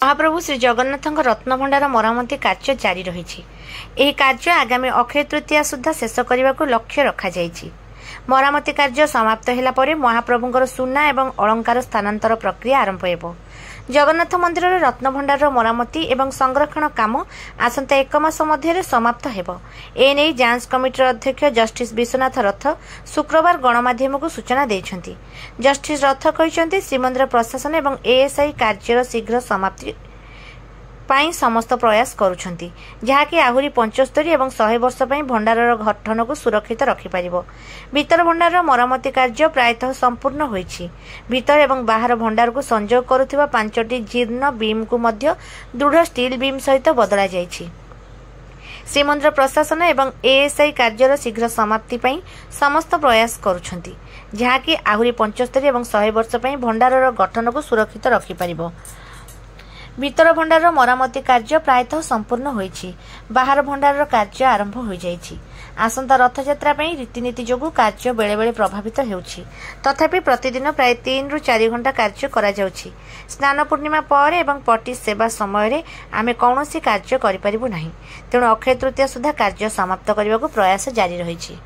महाप्रभु श्री जगन्नाथ रत्नभंडार मरामती कार्य जारी रही। यह कार्य आगामी अक्षय तृतीया सुधा शेष करने को लक्ष्य रखा जायछि। मरामती कार्य समाप्त होला परे महाप्रभुंकर सुना एवं अलंकार स्थानांतर प्रक्रिया आरंभ हेबो। जगन्नाथ मंदिर रत्नभंडार मरामती एवं संरक्षण काम आसंता एक मास मध्य समाप्त हेबो। एने जांच कमिटर अध्यक्ष जस्टिस विश्वनाथ रथ शुक्रवार गणमाध्यम को सूचना देइछन्ति। जस्टिस रथ कहिसन्ति श्रीमंदिर प्रशासन एवं एएसआई कार्यर शीघ्र समाप्ति पाई समस्त प्रयास करुछन्ति, जहाँकि आहुरी 75 एवं 100 वर्ष पाई भंडारर गठन को सुरक्षित रखिपारिबो। भीतर भंडार मरामती कार्य प्रायतः संपूर्ण होईछि। भीतर एवं बाहर भंडार को संजोग करुथिबा 5टी जीर्ण बीम को मध्य दृढ़ स्टील बीम सहित बदला जायछि। श्रीमंदिर प्रशासन एवं एएसआई कार्यर शीघ्र समाप्ति पाई समस्त प्रयास करुछन्ति, जहाँकि आहुरी 75 एवं 100 वर्ष पाई भंडारर गठन को सुरक्षित रखिपारिबो। भीतर भंडार मरामती कार्य प्रायतः संपूर्ण होईछि। बाहर भंडार कार्य आरंभ हो जाइछि। आसंता रथयात्रा पई रीतिनीति जोगु कार्य बेले बेले प्रभावित हेउछि। तथापि प्रतिदिन प्राय 3 ରୁ 4 घंटा कार्य करा जाउछि। स्नान पूर्णिमा पर एवं पटी सेवा समय रे आमे कौनसी कार्य करि परिबु नाही। तेणु अक्षय तृतीया सुधा कार्य समाप्त करबाकू प्रयास जारी रहिछि।